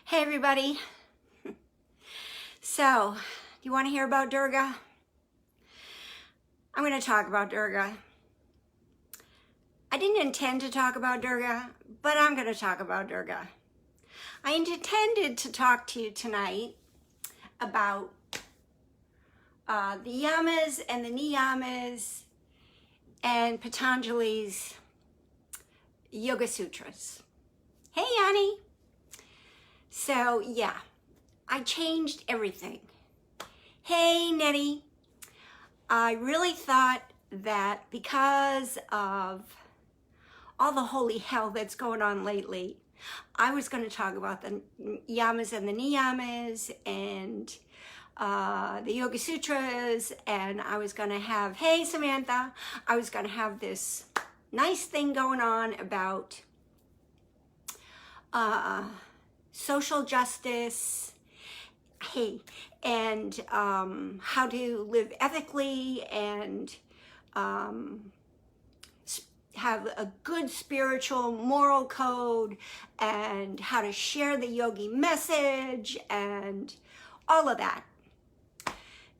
Hey everybody. So, you want to hear about Durga? I'm going to talk about Durga. I didn't intend to talk about Durga, but I'm going to talk about Durga. I intended to talk to you tonight about the yamas and the niyamas and Patanjali's Yoga Sutras. Hey, Yanni. So, yeah, I changed everything. Hey, Nettie. I really thought that because of all the holy hell that's going on lately, I was going to talk about the yamas and the niyamas and the Yoga Sutras, and I was going to have, hey, Samantha, I was going to have this nice thing going on about social justice, hey, and how to live ethically and have a good spiritual moral code and how to share the yogi message and all of that.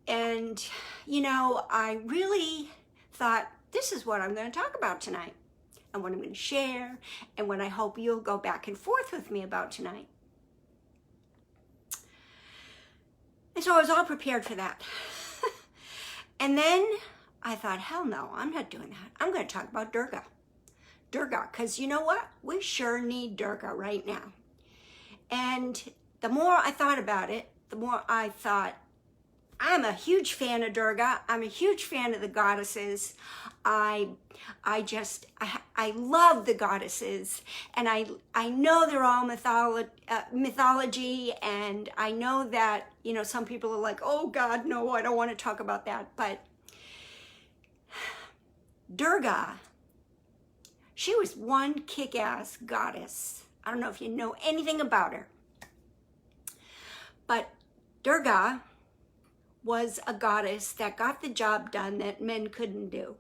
And, you know, I really thought this is what I'm going to talk about tonight and what I'm going to share and what I hope you'll go back and forth with me about tonight. And so I was all prepared for that. And then I thought, hell no, I'm not doing that. I'm going to talk about Durga. Durga, because you know what? We sure need Durga right now. And the more I thought about it, the more I thought, I'm a huge fan of Durga. I'm a huge fan of the goddesses. I love the goddesses, and I know they're all mythology, and I know that, you know, some people are like, oh God, no, I don't want to talk about that. But Durga, she was one kick-ass goddess. I don't know if you know anything about her, but Durga was a goddess that got the job done that men couldn't do.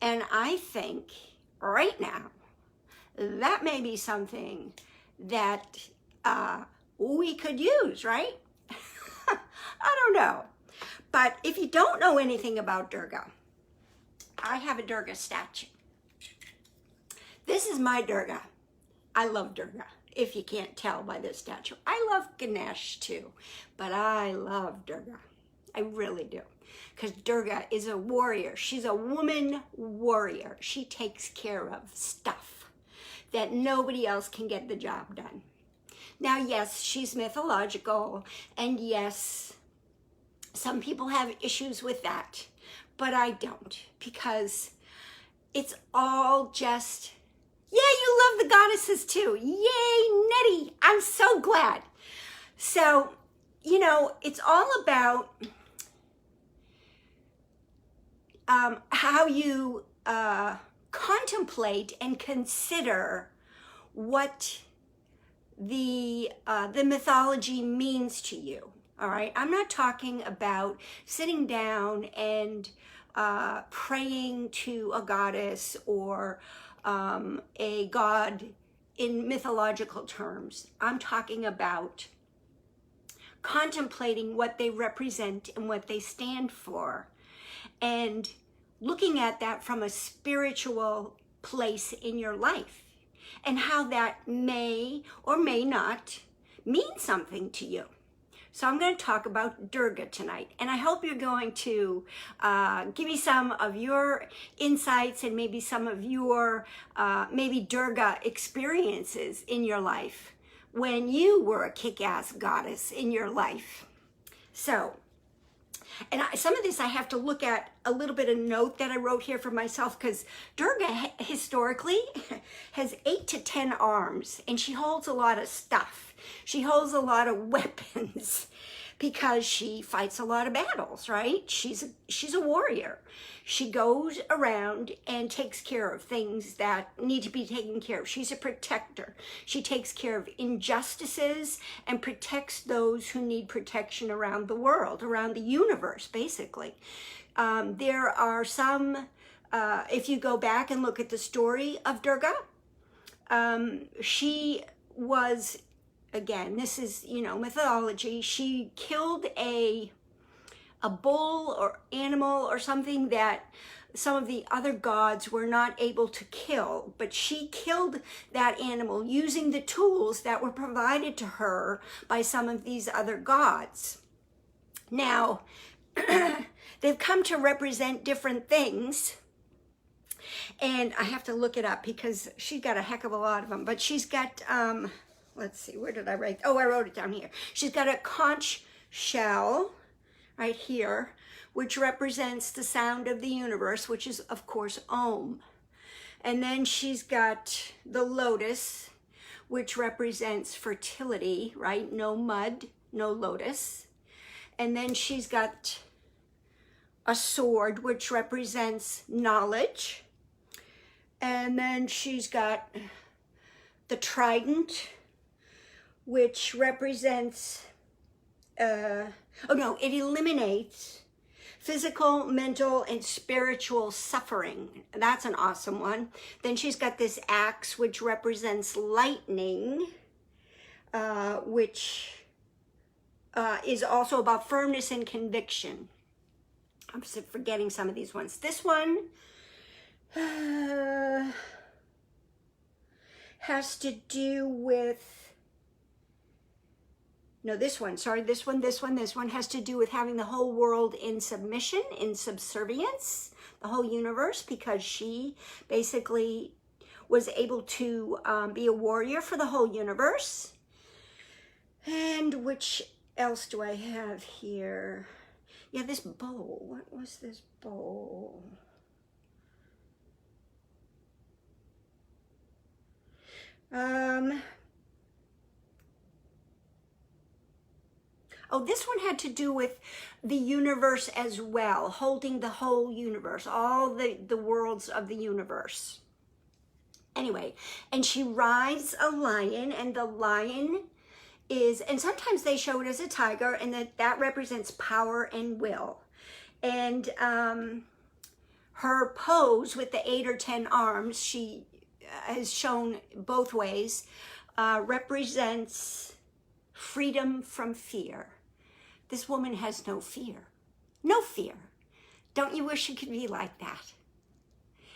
And I think right now, that may be something that we could use, right? I don't know. But if you don't know anything about Durga, I have a Durga statue. This is my Durga. I love Durga, if you can't tell by this statue. I love Ganesh too, but I love Durga. I really do. Because Durga is a warrior. She's a woman warrior. She takes care of stuff that nobody else can get the job done. Now, yes, she's mythological, and yes, some people have issues with that, but I don't, because it's all just, yeah, you love the goddesses too. Yay, Nettie, I'm so glad. So, you know, it's all about how you contemplate and consider what the mythology means to you. All right, I'm not talking about sitting down and praying to a goddess or a god in mythological terms. I'm talking about contemplating what they represent and what they stand for, and looking at that from a spiritual place in your life, and how that may or may not mean something to you. So I'm going to talk about Durga tonight, and I hope you're going to give me some of your insights and maybe some of your maybe Durga experiences in your life when you were a kick-ass goddess in your life. So, and some of this I have to look at a little bit of note that I wrote here for myself, because Durga historically has 8 to 10 arms, and she holds a lot of stuff. She holds a lot of weapons because she fights a lot of battles, right? She's a warrior. She goes around and takes care of things that need to be taken care of. She's a protector. She takes care of injustices and protects those who need protection around the world, around the universe, basically. There are some, if you go back and look at the story of Durga, she was again, this is, you know, mythology. She killed a bull or animal or something that some of the other gods were not able to kill, but she killed that animal using the tools that were provided to her by some of these other gods. Now, they've come to represent different things, and I have to look it up because she's got a heck of a lot of them, but she's got, let's see, where did I write? Oh, I wrote it down here. She's got a conch shell right here, which represents the sound of the universe, which is, of course, Om. And then she's got the lotus, which represents fertility, right? No mud, no lotus. And then she's got a sword, which represents knowledge. And then she's got the trident, which represents, it eliminates physical, mental, and spiritual suffering. That's an awesome one. Then she's got this axe, which represents lightning, which is also about firmness and conviction. I'm forgetting some of these ones. This one has to do with, no, this one has to do with having the whole world in submission, in subservience, the whole universe, because she basically was able to be a warrior for the whole universe. And which else do I have here? Yeah, this bowl. What was this bowl? Oh, this one had to do with the universe as well, holding the whole universe, all the worlds of the universe. Anyway, and she rides a lion, and the lion is, and sometimes they show it as a tiger, and that represents power and will. And her pose with the 8 or 10 arms, she has shown both ways, represents freedom from fear. This woman has no fear. No fear. Don't you wish you could be like that?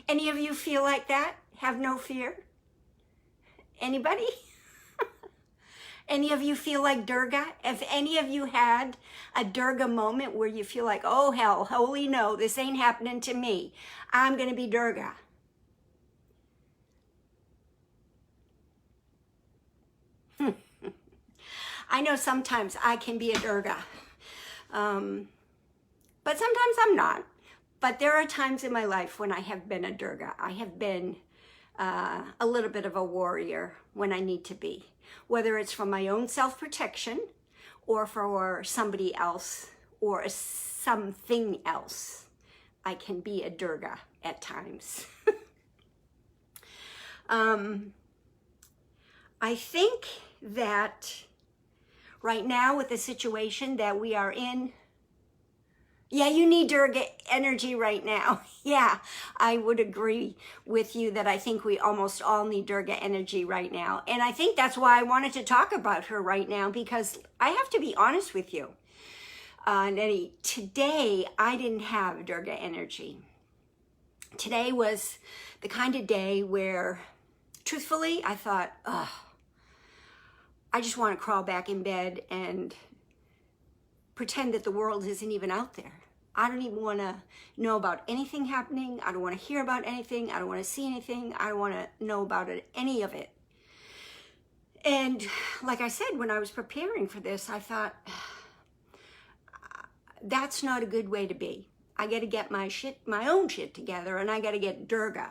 Any of you feel like that? Have no fear? Anybody? Any of you feel like Durga? If any of you had a Durga moment where you feel like, oh hell, holy no, this ain't happening to me. I'm going to be Durga. I know sometimes I can be a Durga, but sometimes I'm not. But there are times in my life when I have been a Durga. I have been a little bit of a warrior when I need to be, whether it's for my own self-protection or for somebody else or something else. I can be a Durga at times. I think that right now with the situation that we are in, yeah, you need Durga energy right now. Yeah, I would agree with you that I think we almost all need Durga energy right now. And I think that's why I wanted to talk about her right now, because I have to be honest with you. Nettie, today I didn't have Durga energy. Today was the kind of day where, truthfully, I thought, ugh, I just want to crawl back in bed and pretend that the world isn't even out there. I don't even want to know about anything happening. I don't want to hear about anything. I don't want to see anything. I don't want to know about it, any of it. And like I said, when I was preparing for this, I thought, that's not a good way to be. I got to get my own shit together, and I got to get Durga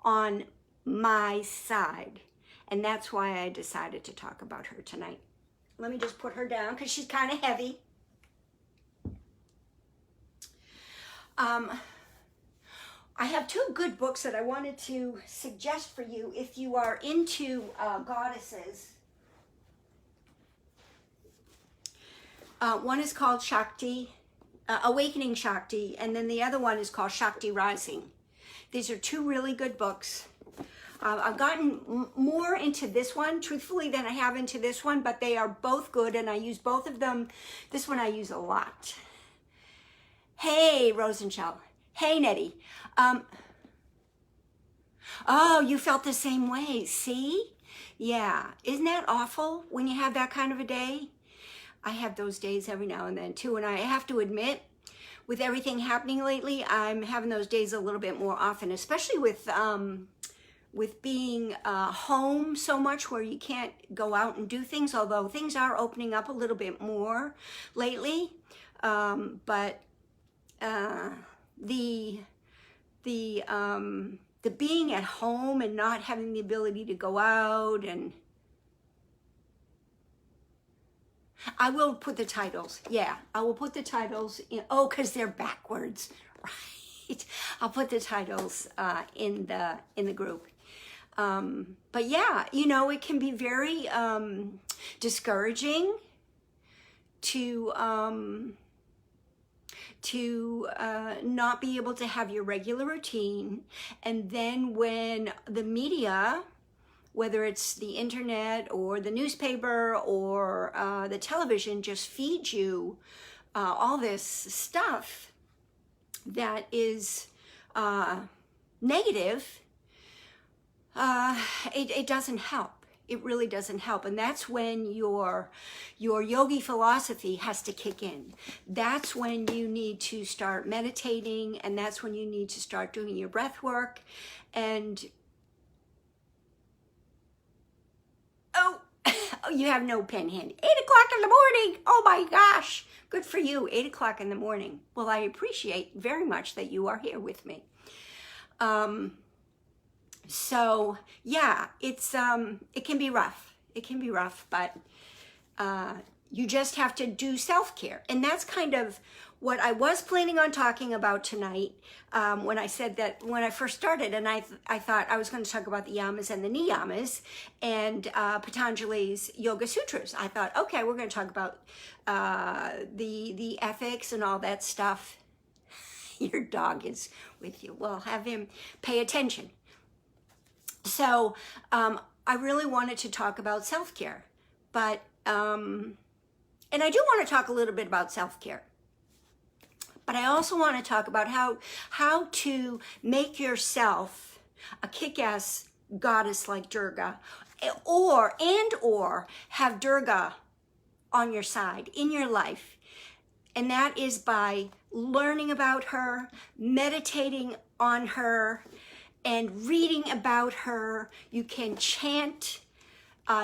on my side. And that's why I decided to talk about her tonight. Let me just put her down because she's kind of heavy. I have 2 good books that I wanted to suggest for you if you are into goddesses. One is called Shakti, Awakening Shakti, and then the other one is called Shakti Rising. These are 2 really good books. I've gotten more into this one, truthfully, than I have into this one, but they are both good, and I use both of them. This one I use a lot. Hey, Rosenshell. Hey, Nettie. Oh, you felt the same way. See? Yeah. Isn't that awful when you have that kind of a day? I have those days every now and then too. And I have to admit, with everything happening lately, I'm having those days a little bit more often, especially with being home so much where you can't go out and do things, although things are opening up a little bit more lately. But the being at home and not having the ability to go out, and I will put the titles. Yeah, I will put the titles in. Oh, because they're backwards, right? I'll put the titles in the group. But yeah, you know, it can be very discouraging to not be able to have your regular routine. And then when the media, whether it's the internet or the newspaper or the television, just feeds you all this stuff that is negative, it doesn't help. It really doesn't help. And that's when your yogi philosophy has to kick in. That's when you need to start meditating, and that's when you need to start doing your breath work. And oh, you have no pen handy. 8 o'clock in the morning. Oh my gosh. Good for you. 8 o'clock in the morning. Well, I appreciate very much that you are here with me. So yeah, it's it can be rough. It can be rough, but you just have to do self-care. And that's kind of what I was planning on talking about tonight when I said that when I first started, and I thought I was going to talk about the yamas and the niyamas and Patanjali's Yoga Sutras. I thought, okay, we're going to talk about the ethics and all that stuff. Your dog is with you. Well, have him pay attention. So I really wanted to talk about self-care, but, and I do want to talk a little bit about self-care, but I also want to talk about how to make yourself a kick-ass goddess like Durga, or have Durga on your side in your life. And that is by learning about her, meditating on her, and reading about her. You can chant,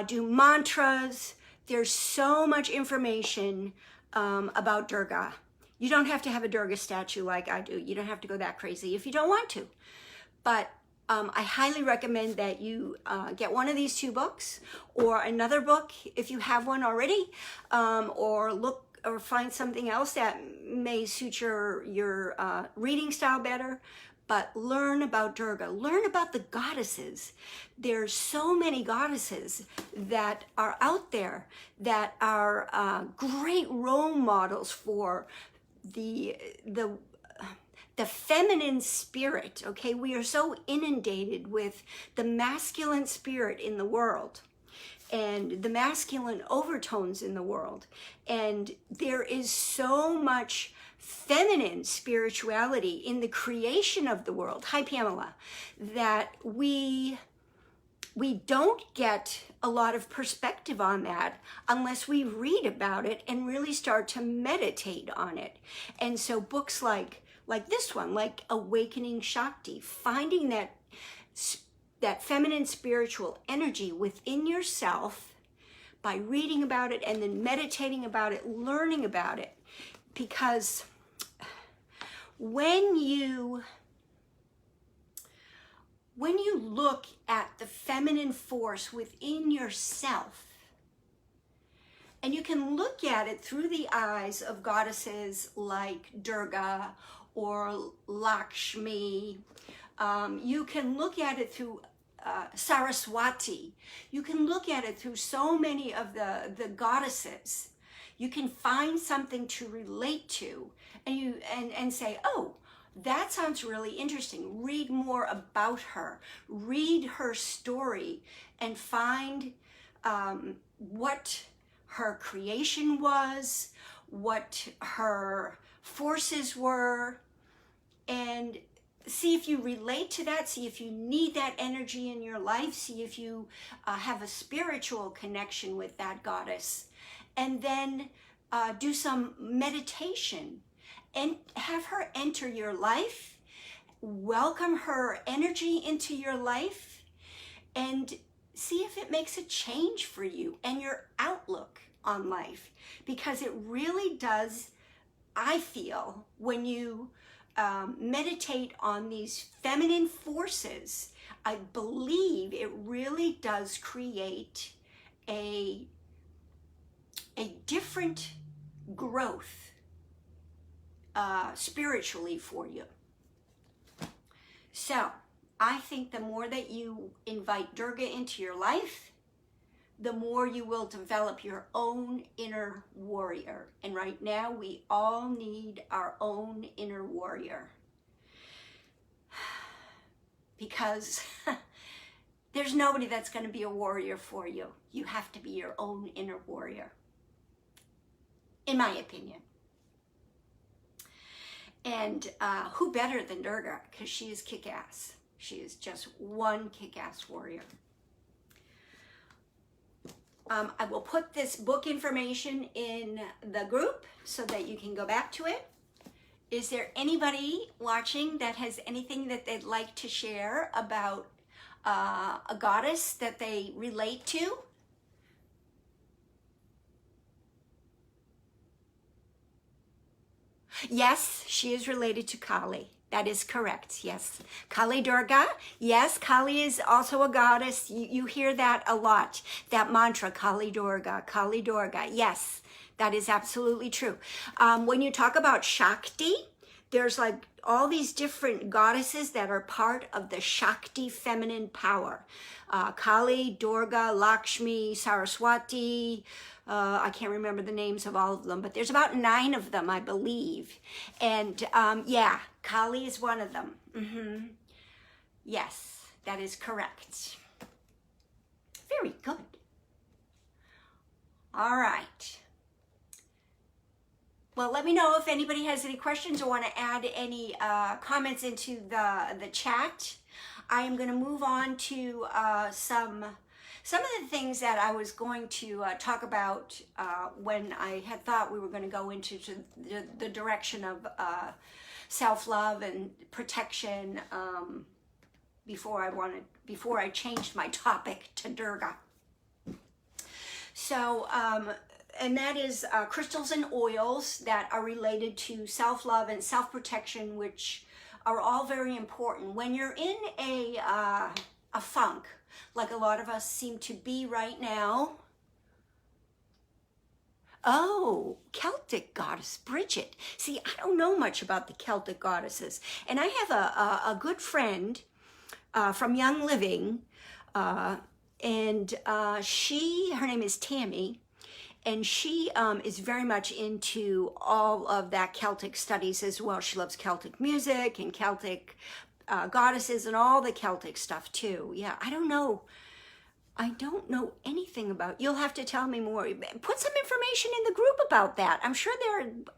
do mantras. There's so much information about Durga. You don't have to have a Durga statue like I do. You don't have to go that crazy if you don't want to. But I highly recommend that you get one of these 2 books, or another book if you have one already, or look or find something else that may suit your reading style better. But learn about Durga, learn about the goddesses. There's so many goddesses that are out there that are great role models for the feminine spirit, okay? We are so inundated with the masculine spirit in the world and the masculine overtones in the world. And there is so much feminine spirituality in the creation of the world, hi Pamela, that we don't get a lot of perspective on that unless we read about it and really start to meditate on it. And so books like this one, like Awakening Shakti, finding that feminine spiritual energy within yourself by reading about it and then meditating about it, learning about it. Because when you look at the feminine force within yourself, and you can look at it through the eyes of goddesses like Durga or Lakshmi, you can look at it through Saraswati, you can look at it through so many of the goddesses. You can find something to relate to, and say, oh, That sounds really interesting. Read more about her. Read her story and find what her creation was, what her forces were, and see if you relate to that, see if you need that energy in your life, see if you have a spiritual connection with that goddess, and then do some meditation and have her enter your life, welcome her energy into your life, and see if it makes a change for you and your outlook on life. Because it really does, I feel, when you meditate on these feminine forces, I believe it really does create a different growth spiritually for you. So I think the more that you invite Durga into your life, the more you will develop your own inner warrior. And right now, we all need our own inner warrior. Because there's nobody that's going to be a warrior for you. You have to be your own inner warrior, in my opinion. And who better than Durga? Because she is kick-ass. She is just one kick-ass warrior. I will put this book information in the group so that you can go back to it. Is there anybody watching that has anything that they'd like to share about a goddess that they relate to? Yes, she is related to Kali. That is correct, yes. Kali Durga, yes, Kali is also a goddess. You hear that a lot, that mantra, Kali Durga, yes, that is absolutely true. When you talk about Shakti, there's like all these different goddesses that are part of the Shakti feminine power. Kali, Durga, Lakshmi, Saraswati, I can't remember the names of all of them, but there's about 9 of them, I believe. And yeah, Kali is one of them. Yes, that is correct. Very good. All right. Well, let me know if anybody has any questions or want to add any comments into the chat. I am going to move on to some of the things that I was going to talk about when I had thought we were going to go into the direction of self-love and protection before I changed my topic to Durga. So, and that is crystals and oils that are related to self-love and self-protection, which are all very important. When you're in a funk, like a lot of us seem to be right now. Oh, Celtic goddess, Bridget. See, I don't know much about the Celtic goddesses. And I have a good friend from Young Living, and her name is Tammy, and she is very much into all of that Celtic studies as well. She loves Celtic music and Celtic goddesses and all the Celtic stuff too. Yeah, I don't know anything about. You'll have to tell me more. Put some information in the group about that. I'm sure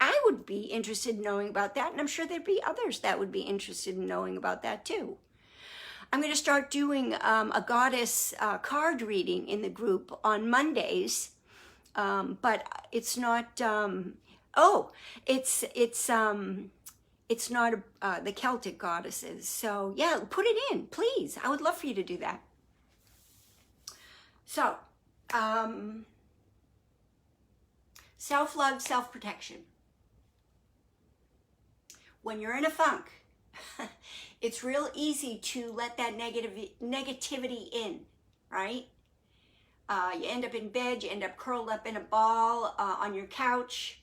I would be interested in knowing about that, and I'm sure there'd be others that would be interested in knowing about that too. I'm going to start doing a goddess card reading in the group on Mondays, but it's not. It's not the Celtic goddesses. So yeah, put it in, please. I would love for you to do that. So, self-love, self-protection. When you're in a funk, it's real easy to let that negativity in, right? You end up in bed, you end up curled up in a ball on your couch.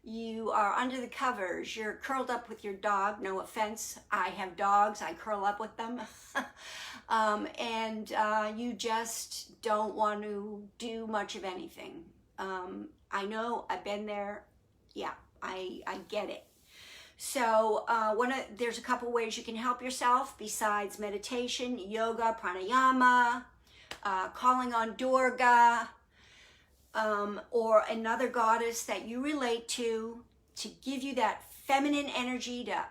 You are under the covers, you're curled up with your dog. No offense, I have dogs, I curl up with them. And you just don't want to do much of anything. I know, I've been there. Yeah, I get it. So there's a couple ways you can help yourself besides meditation: yoga, pranayama, calling on Durga, or another goddess that you relate to give you that feminine energy to,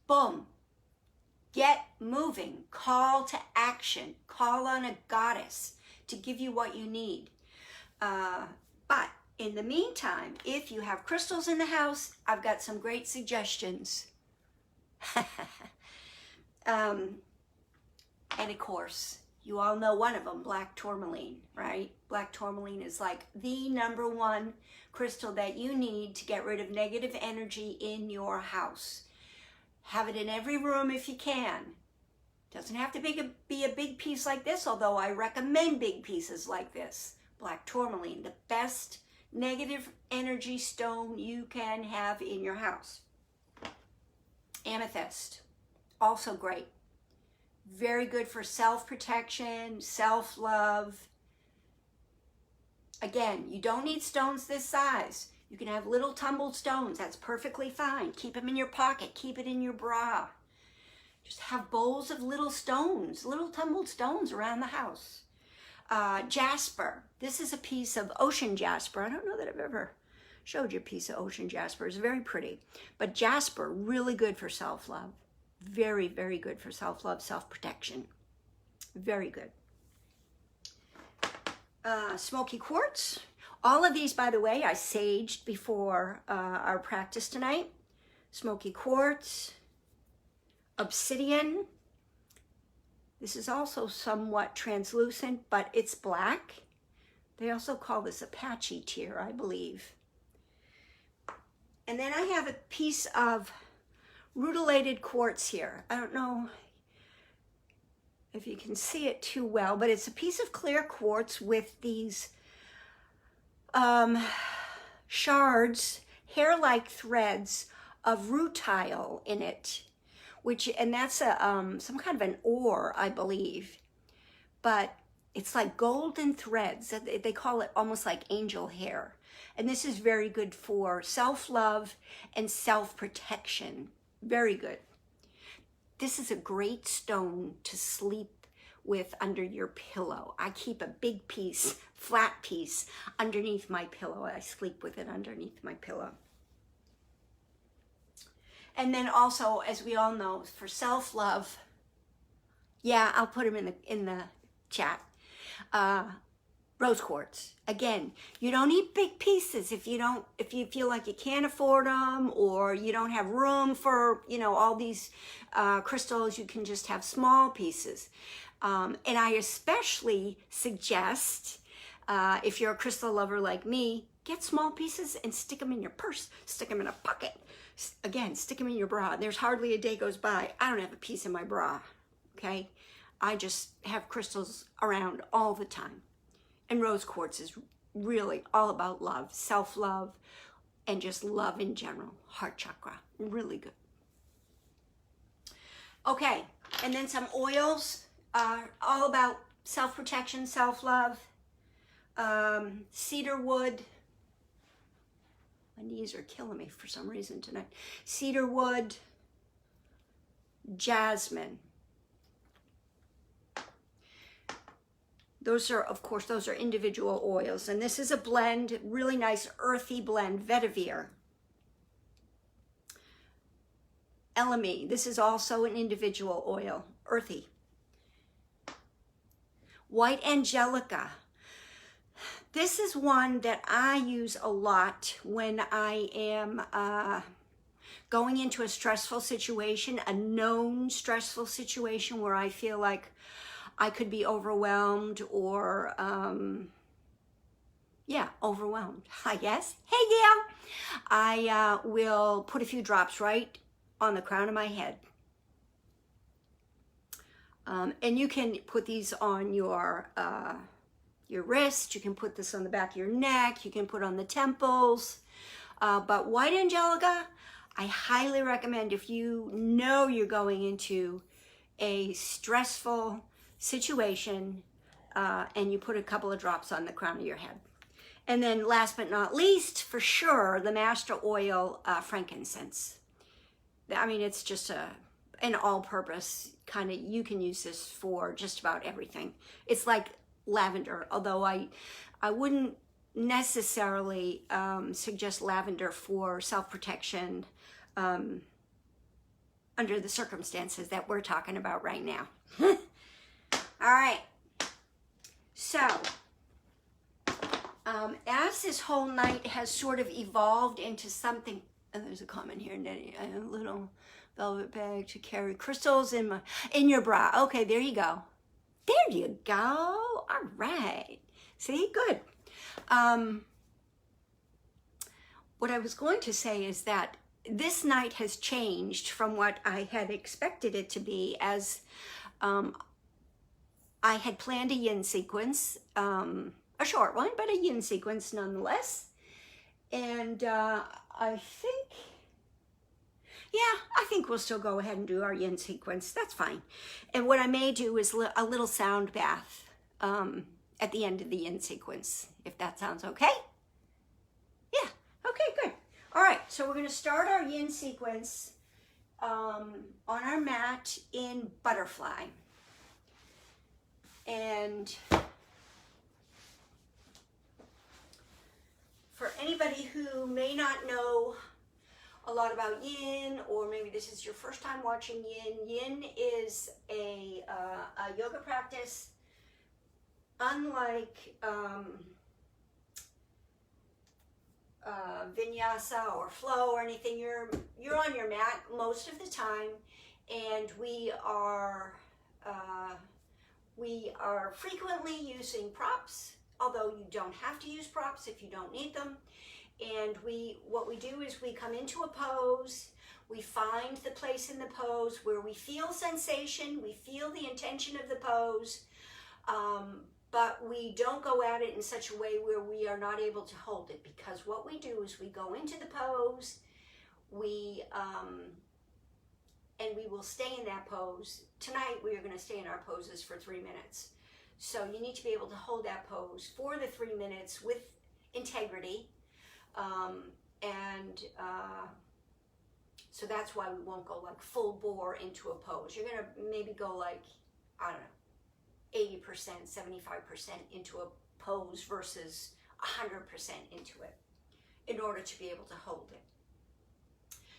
boom, get moving, call to action, call on a goddess to give you what you need. But in the meantime, if you have crystals in the house, I've got some great suggestions. And of course, you all know one of them, black tourmaline, right? Black tourmaline is like the #1 crystal that you need to get rid of negative energy in your house. Have it in every room if you can. Doesn't have to be a big piece like this, although I recommend big pieces like this. Black tourmaline, the best negative energy stone you can have in your house. Amethyst, also great. Very good for self-protection, self-love. Again, you don't need stones this size. You can have little tumbled stones. That's perfectly fine. Keep them in your pocket. Keep it in your bra. Just have bowls of little stones, little tumbled stones around the house. Jasper. This is a piece of ocean jasper. I don't know that I've ever showed you a piece of ocean jasper. It's very pretty. But jasper, really good for self-love. Very, very good for self-love, self-protection. Very good. Smoky quartz. All of these, by the way, I saged before our practice tonight. Smoky quartz. Obsidian. This is also somewhat translucent, but it's black. They also call this Apache tear, I believe. And then I have a piece of rutilated quartz here. I don't know if you can see it too well, but it's a piece of clear quartz with these shards, hair-like threads of rutile in it, and that's some kind of an ore, I believe, but it's like golden threads. They call it almost like angel hair. And this is very good for self-love and self-protection. Very good. This is a great stone to sleep with under your pillow. I keep a big piece, flat piece, underneath my pillow. I sleep with it underneath my pillow. And then also, as we all know, for self-love, yeah, I'll put them in the chat. Rose quartz. Again, you don't need big pieces if you feel like you can't afford them, or you don't have room for, all these crystals. You can just have small pieces. And I especially suggest, if you're a crystal lover like me, get small pieces and stick them in your purse, stick them in a pocket. Again, stick them in your bra. There's hardly a day goes by I don't have a piece in my bra, okay? I just have crystals around all the time. And rose quartz is really all about love, self-love, and just love in general. Heart chakra, really good. Okay, and then some oils, all about self-protection, self-love. Cedar wood. My knees are killing me for some reason tonight. Cedar wood, jasmine. Those are, of course, those are individual oils. And this is a blend, really nice earthy blend, vetiver. Elemi, this is also an individual oil, earthy. White angelica. This is one that I use a lot when I am going into a stressful situation, a known stressful situation where I feel like I could be overwhelmed or, overwhelmed, I guess. Hey, Gail. I will put a few drops right on the crown of my head. And you can put these on your wrist. You can put this on the back of your neck. You can put on the temples. But white angelica, I highly recommend if you know you're going into a stressful situation, and you put a couple of drops on the crown of your head. And then last but not least, for sure, the master oil, frankincense. I mean, it's just an all-purpose kind of, you can use this for just about everything. It's like lavender, although I wouldn't necessarily suggest lavender for self-protection under the circumstances that we're talking about right now. All right. So, as this whole night has sort of evolved into something, and there's a comment here, Nettie, a little velvet bag to carry crystals in your bra. Okay, there you go. There you go. All right. See, good. What I was going to say is that this night has changed from what I had expected it to be, as I had planned a yin sequence, a short one, but a yin sequence nonetheless. And I think we'll still go ahead and do our yin sequence. That's fine. And what I may do is a little sound bath at the end of the yin sequence, if that sounds okay. Yeah, okay, good. All right, so we're going to start our yin sequence on our mat in butterfly. And for anybody who may not know a lot about yin, or maybe this is your first time watching yin, yin is a yoga practice unlike vinyasa or flow or anything. You're on your mat most of the time, and we are frequently using props, although you don't have to use props if you don't need them. And what we do is we come into a pose, we find the place in the pose where we feel sensation, we feel the intention of the pose, but we don't go at it in such a way where we are not able to hold it, because what we do is we go into the pose, and we will stay in that pose. Tonight we are going to stay in our poses for 3 minutes. So you need to be able to hold that pose for the 3 minutes with integrity. So that's why we won't go like full bore into a pose. You're going to maybe go like, I don't know, 80%, 75% into a pose versus 100% into it in order to be able to hold it.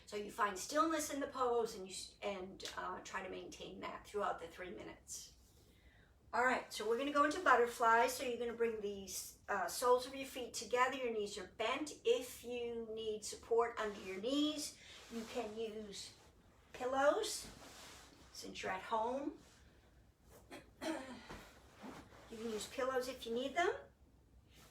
So you find stillness in the pose, and try to maintain that throughout the 3 minutes. All right, so we're going to go into butterfly. So you're going to bring the soles of your feet together. Your knees are bent. If you need support under your knees, you can use pillows since you're at home. You can use pillows if you need them.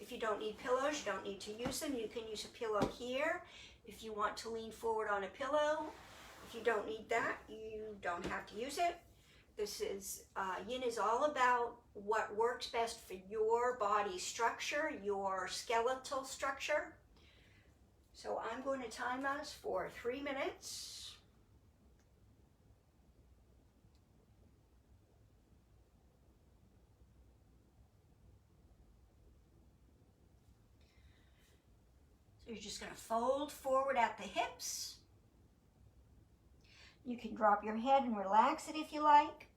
If you don't need pillows, you don't need to use them. You can use a pillow here if you want to lean forward on a pillow. If you don't need that, you don't have to use it. This is, yin is all about what works best for your body structure, your skeletal structure. So I'm going to time us for 3 minutes. So you're just going to fold forward at the hips. You can drop your head and relax it if you like.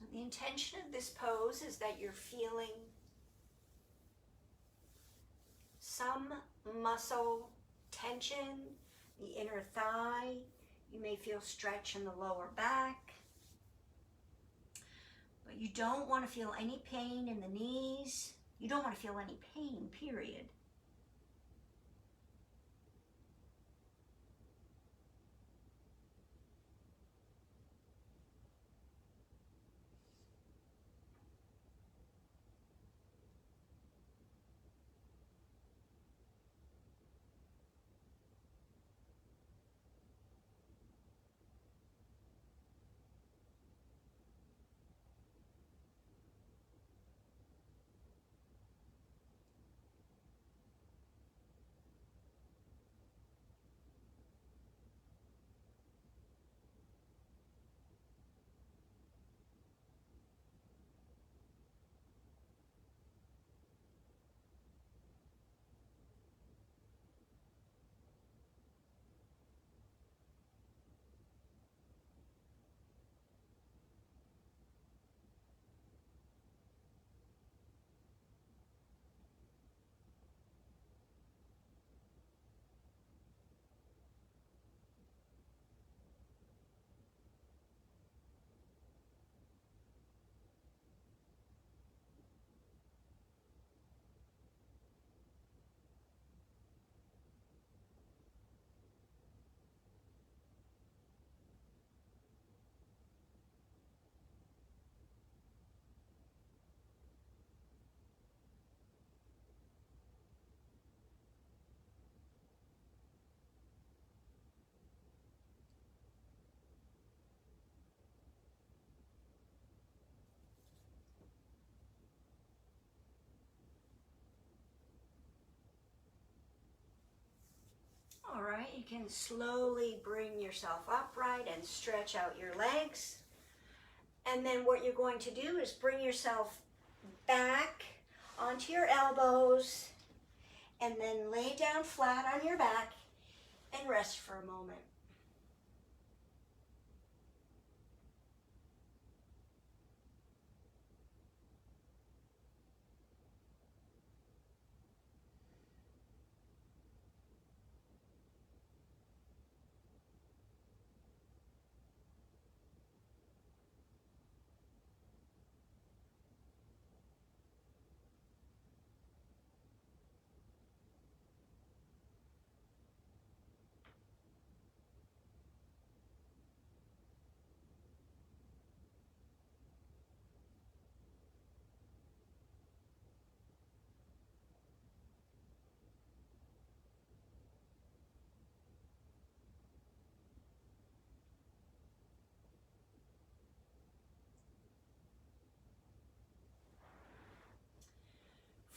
So the intention of this pose is that you're feeling some muscle tension, the inner thigh. You may feel stretch in the lower back. But you don't want to feel any pain in the knees. You don't want to feel any pain, period. All right, you can slowly bring yourself upright and stretch out your legs. And then what you're going to do is bring yourself back onto your elbows and then lay down flat on your back and rest for a moment.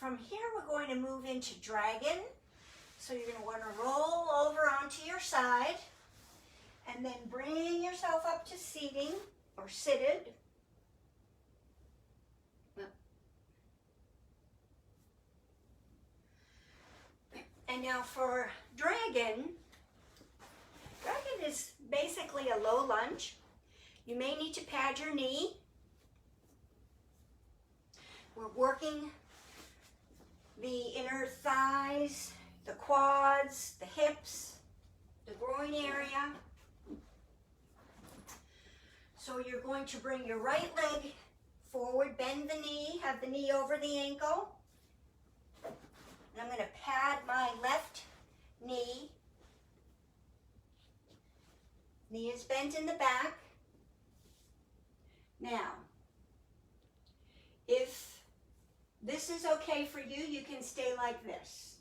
From here, we're going to move into dragon. So you're going to want to roll over onto your side and then bring yourself up to seating or seated. And now for dragon, dragon is basically a low lunge. You may need to pad your knee. We're working the inner thighs, the quads, the hips, the groin area. So you're going to bring your right leg forward, bend the knee, have the knee over the ankle. And I'm going to pad my left knee. Knee is bent in the back. Now, if this is okay for you, you can stay like this.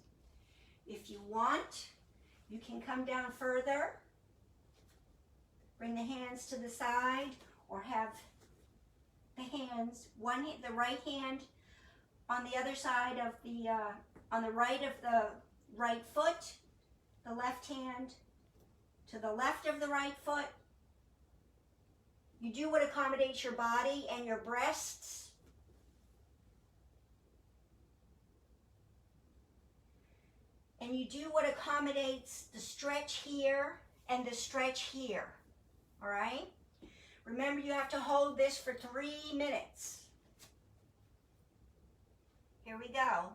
If you want, you can come down further. Bring the hands to the side or have the hands, the right hand on the other side of the, on the right of the right foot, the left hand to the left of the right foot. You do what accommodates your body and your breasts. And you do what accommodates the stretch here and the stretch here. All right? Remember, you have to hold this for 3 minutes. Here we go.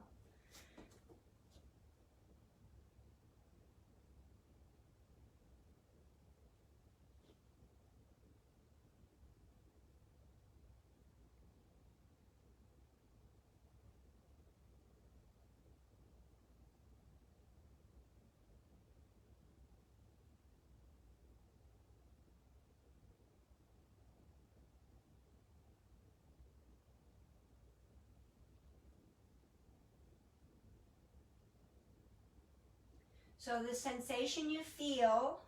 So the sensation you feel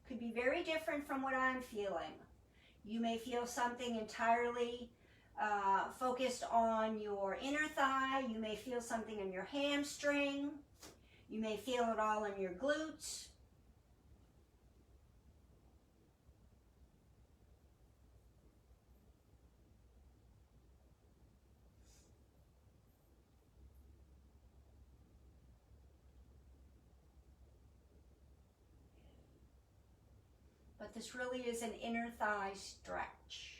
could be very different from what I'm feeling. You may feel something entirely focused on your inner thigh. You may feel something in your hamstring. You may feel it all in your glutes. But this really is an inner thigh stretch.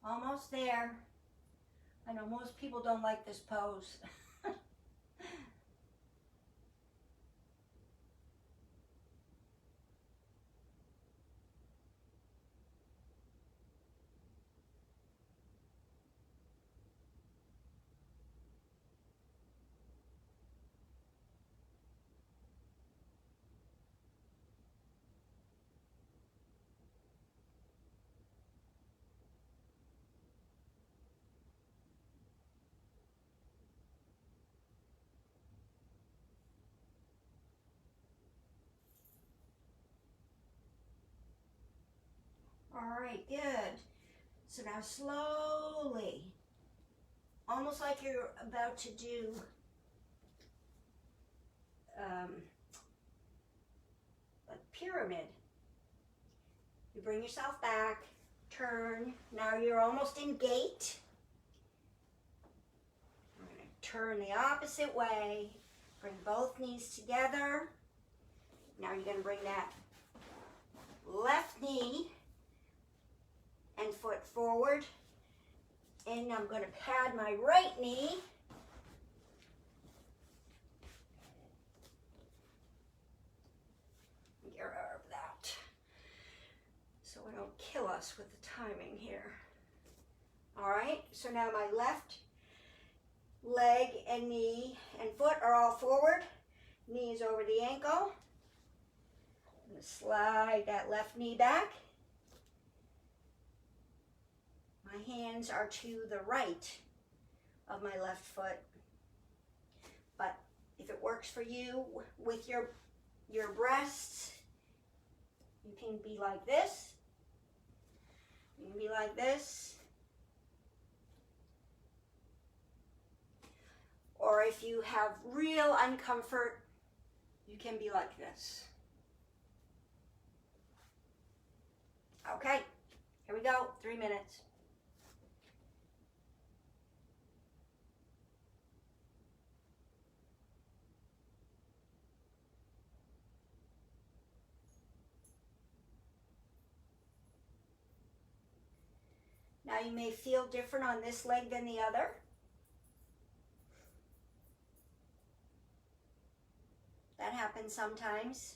Almost there. I know most people don't like this pose. All right, good. So now slowly, almost like you're about to do a pyramid. You bring yourself back, turn. Now you're almost in gate. We're going to turn the opposite way. Bring both knees together. Now you're going to bring that left knee and foot forward. And I'm going to pad my right knee. Get rid of that, so we don't kill us with the timing here. All right, so now my left leg and knee and foot are all forward. Knees over the ankle. I'm going to slide that left knee back. My hands are to the right of my left foot. But if it works for you with your breasts, you can be like this. You can be like this. Or if you have real uncomfort, you can be like this. Okay, here we go, 3 minutes. Now you may feel different on this leg than the other. That happens sometimes.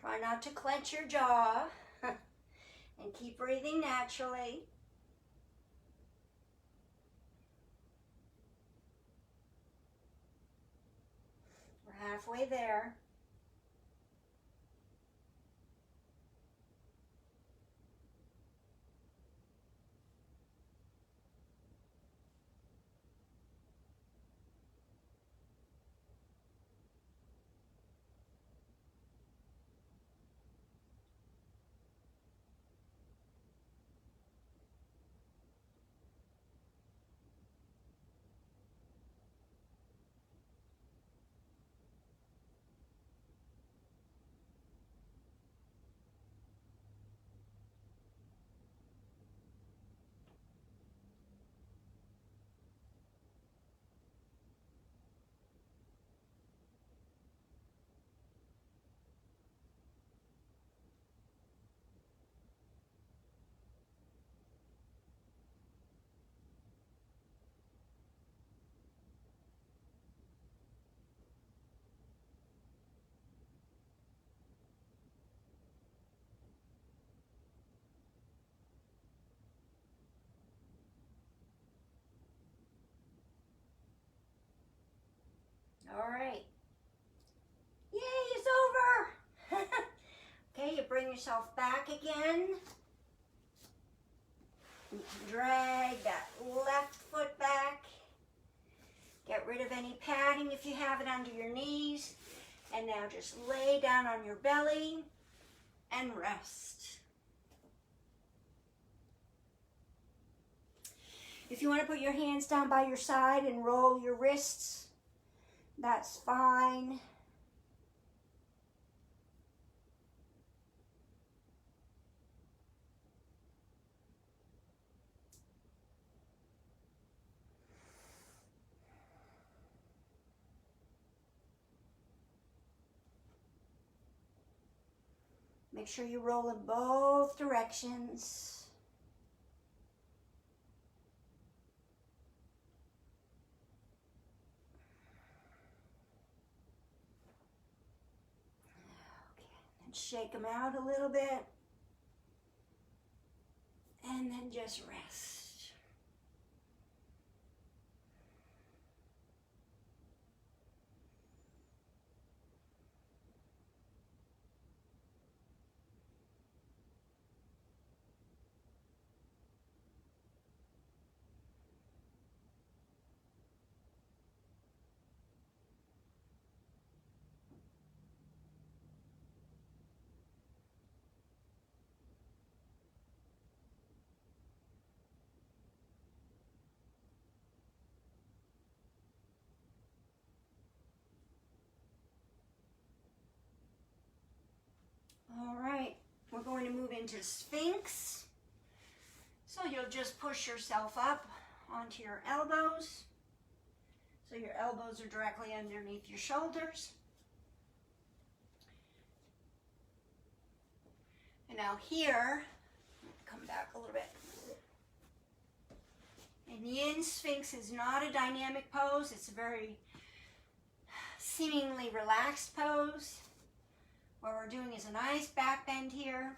Try not to clench your jaw and keep breathing naturally. We're halfway there. All right. Yay, it's over. Okay, you bring yourself back again. Drag that left foot back. Get rid of any padding if you have it under your knees. And now just lay down on your belly and rest. If you want to put your hands down by your side and roll your wrists, that's fine. Make sure you roll in both directions. Shake them out a little bit, and then just rest. All right, we're going to move into Sphinx. So you'll just push yourself up onto your elbows. So your elbows are directly underneath your shoulders. And now here, come back a little bit. And Yin Sphinx is not a dynamic pose. It's a very seemingly relaxed pose. What we're doing is a nice back bend here.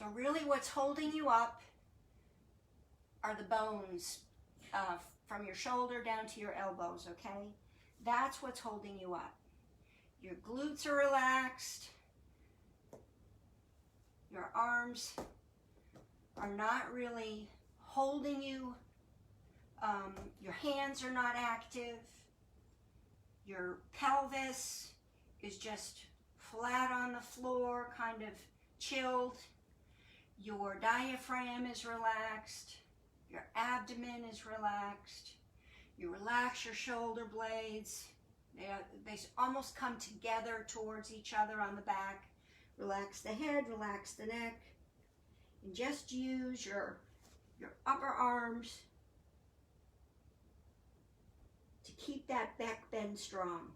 So really what's holding you up are the bones from your shoulder down to your elbows, okay? That's what's holding you up. Your glutes are relaxed. Your arms are not really holding you. Your hands are not active. Your pelvis is just flat on the floor, kind of chilled. Your diaphragm is relaxed. Your abdomen is relaxed. You relax your shoulder blades. They almost come together towards each other on the back. Relax the head, relax the neck. And just use your upper arms to keep that back bend strong.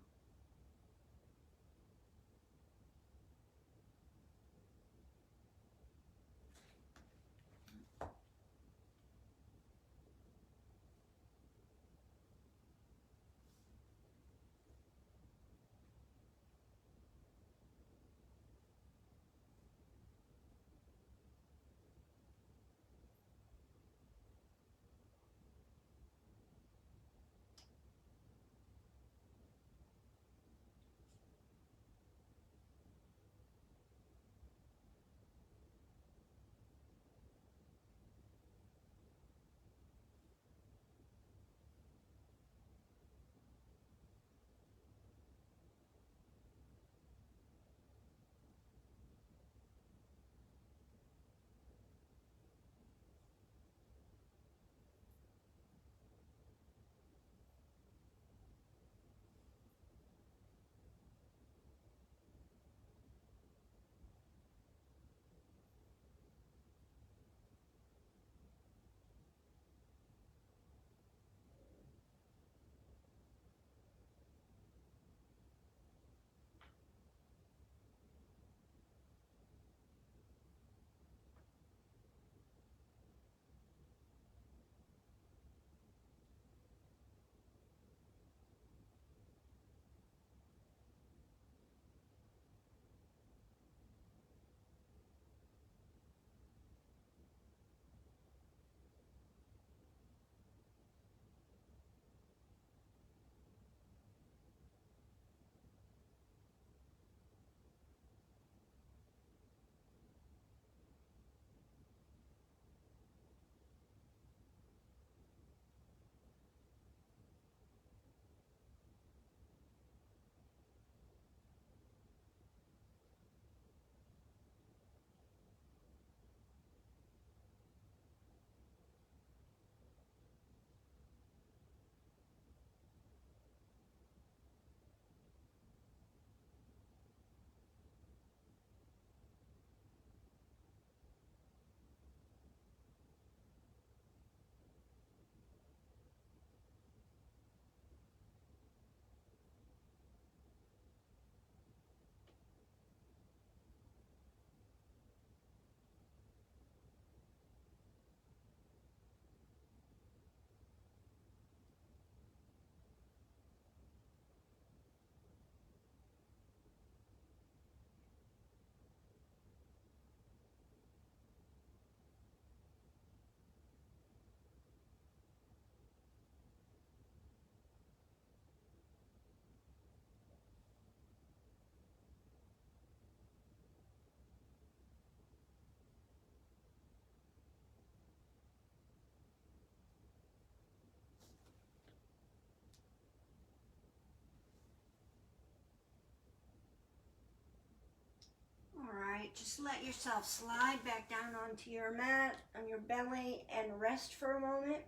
Alright, just let yourself slide back down onto your mat, on your belly, and rest for a moment.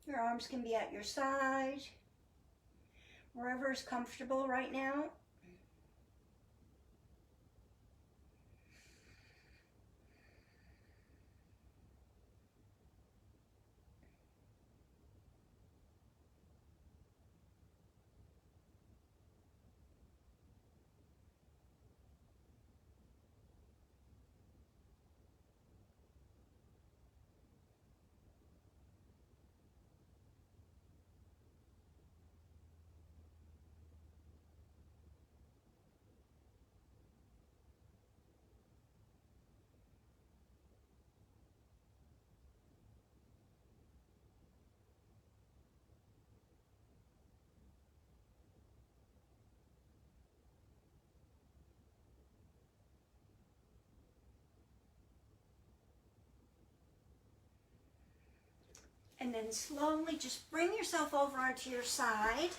Your arms can be at your side, wherever is comfortable right now. And then slowly just bring yourself over onto your side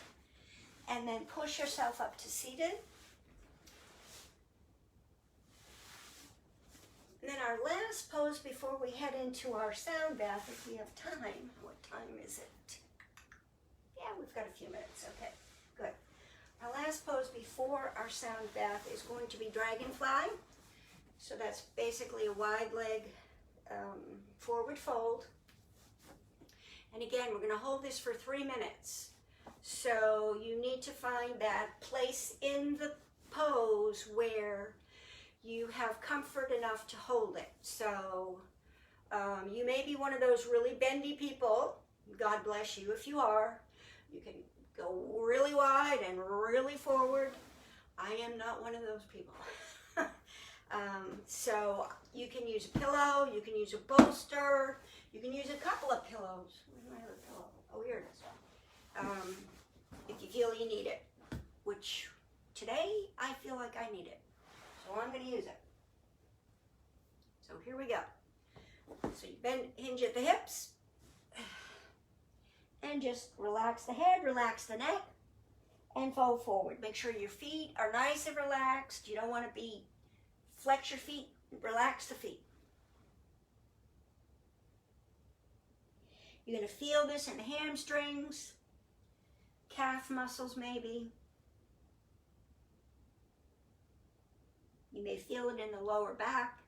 and then push yourself up to seated. And then our last pose before we head into our sound bath, if we have time. What time is it? Yeah, we've got a few minutes. Okay, good. Our last pose before our sound bath is going to be dragonfly. So that's basically a wide leg forward fold. And again, we're going to hold this for 3 minutes. So you need to find that place in the pose where you have comfort enough to hold it. So you may be one of those really bendy people. God bless you if you are. You can go really wide and really forward. I am not one of those people. So you can use a pillow, you can use a bolster, you can use a couple of pillows. Where's my other pillow? Oh, here it is. If you feel you need it, which today I feel like I need it. So I'm going to use it. So here we go. So you bend, hinge at the hips, and just relax the head, relax the neck, and fold forward. Make sure your feet are nice and relaxed. You don't want to flex your feet, relax the feet. You're going to feel this in the hamstrings, calf muscles maybe. You may feel it in the lower back.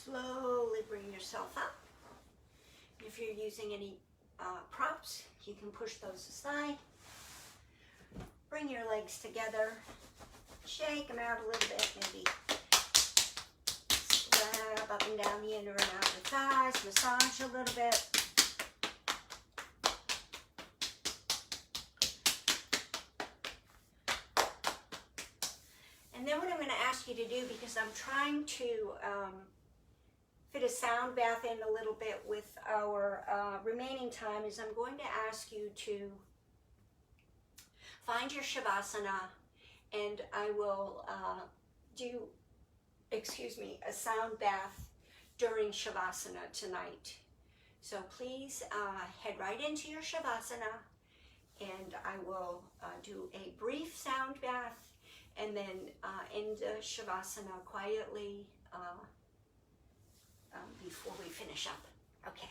Slowly bring yourself up. If you're using any props, you can push those aside. Bring your legs together. Shake them out a little bit, maybe slap up and down the inner and outer thighs. Massage a little bit. And then what I'm going to ask you to do, because I'm trying to fit a sound bath in a little bit with our remaining time, is I'm going to ask you to find your shavasana and I will do, a sound bath during Shavasana tonight. So please head right into your Shavasana, and I will do a brief sound bath and then end the Shavasana quietly before we finish up. Okay.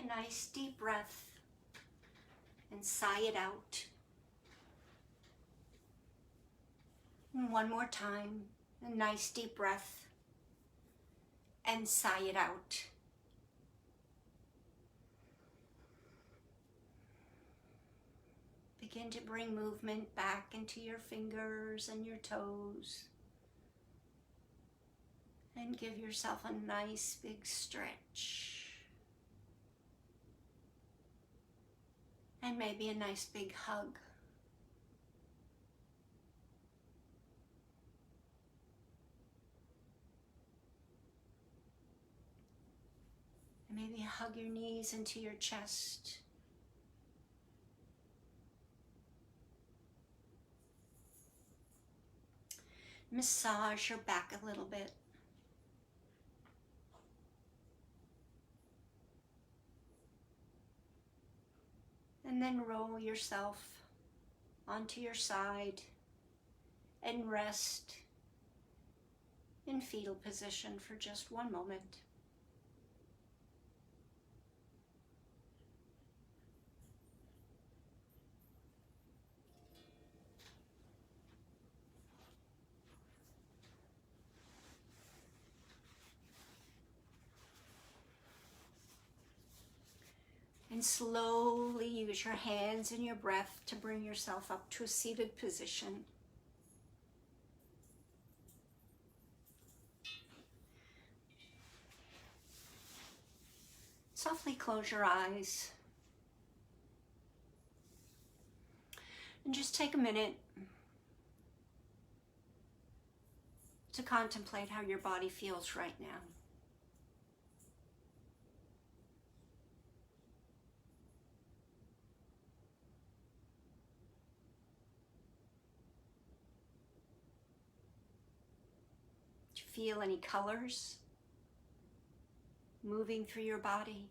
a nice deep breath and sigh it out. And one more time, a nice deep breath and sigh it out. Begin to bring movement back into your fingers and your toes. And give yourself a nice big stretch. And maybe a nice big hug. And maybe hug your knees into your chest. Massage your back a little bit. And then roll yourself onto your side and rest in fetal position for just one moment. And slowly use your hands and your breath to bring yourself up to a seated position. Softly close your eyes. And just take a minute to contemplate how your body feels right now. Do you feel any colors moving through your body?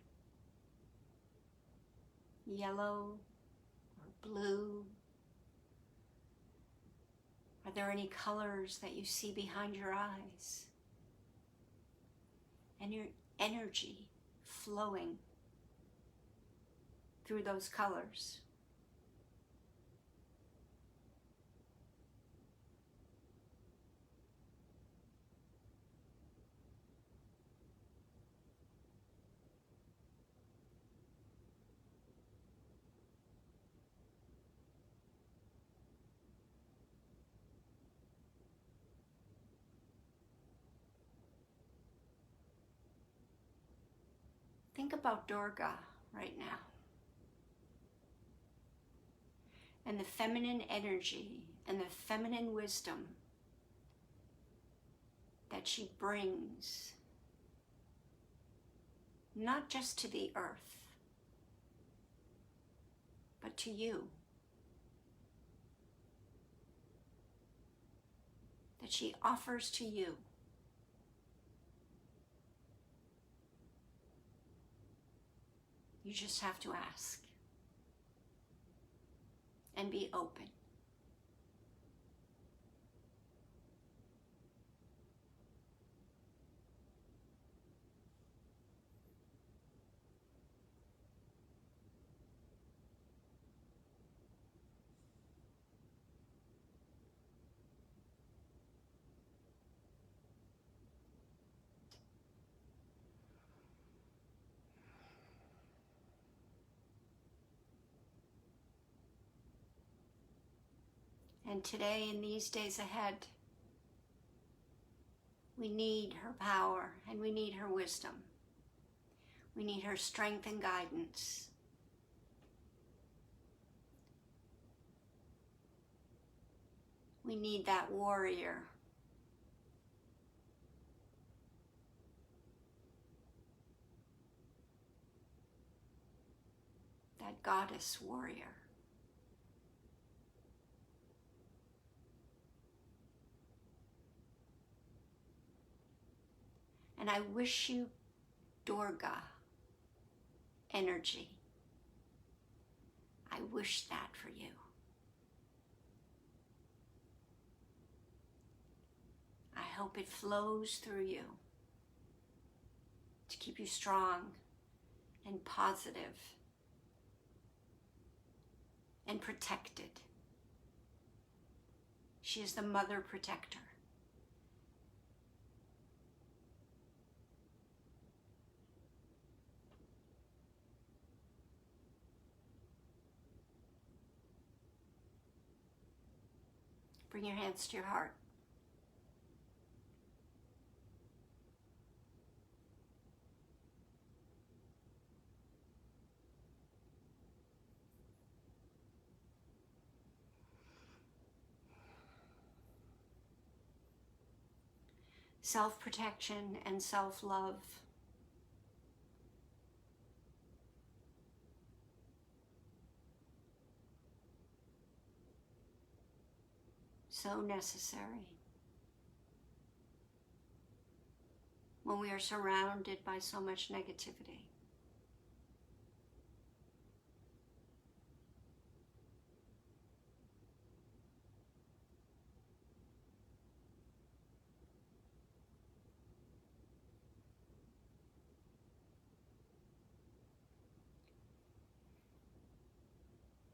Yellow or blue? Are there any colors that you see behind your eyes? And your energy flowing through those colors? Think about Durga right now and the feminine energy and the feminine wisdom that she brings, not just to the earth, but to you. That she offers to you. You just have to ask and be open. And today, in these days ahead, we need her power and we need her wisdom. We need her strength and guidance. We need that warrior. That goddess warrior. And I wish you Durga energy. I wish that for you. I hope it flows through you to keep you strong and positive and protected. She is the mother protector. Bring your hands to your heart. Self-protection and self-love. So necessary when we are surrounded by so much negativity.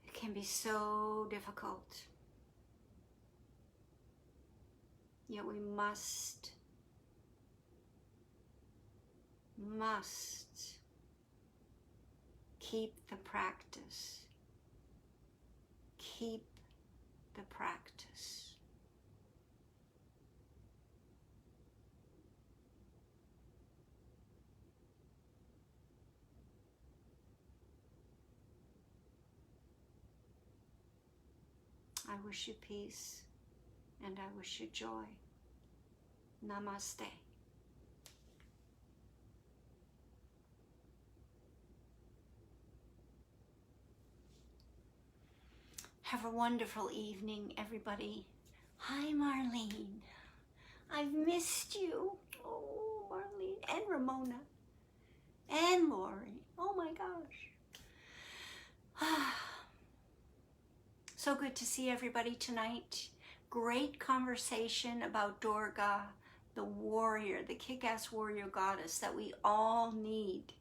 It can be so difficult. Yet we must keep the practice. Keep the practice. I wish you peace and I wish you joy. Namaste. Have a wonderful evening, everybody. Hi, Marlene. I've missed you. Oh, Marlene. And Ramona. And Lori. Oh, my gosh. So good to see everybody tonight. Great conversation about Durga, the warrior, the kick-ass warrior goddess that we all need.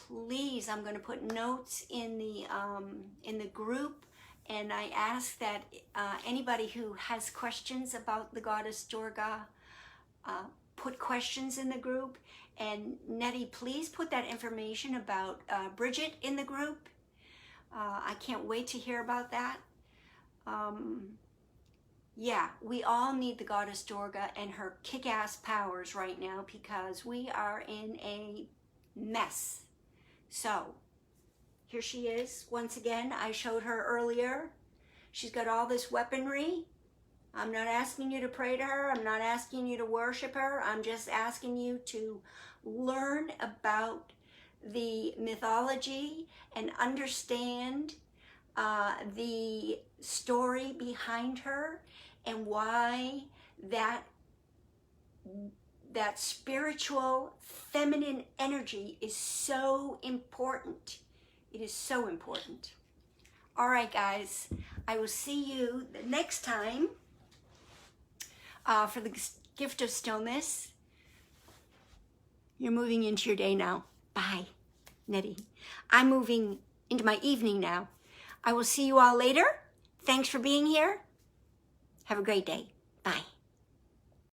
Please, I'm going to put notes in the group, and I ask that anybody who has questions about the Goddess Durga, put questions in the group. And Nettie, please put that information about Bridget in the group. I can't wait to hear about that. Yeah, we all need the Goddess Durga and her kick-ass powers right now because we are in a mess. So, here she is. Once again, I showed her earlier. She's got all this weaponry. I'm not asking you to pray to her. I'm not asking you to worship her. I'm just asking you to learn about the mythology and understand the story behind her and why that spiritual feminine energy is so important. It is so important. All right, guys, I will see you the next time for the gift of stillness. You're moving into your day now. Bye, Nettie. I'm moving into my evening now. I will see you all later. Thanks for being here. Have a great day. Bye.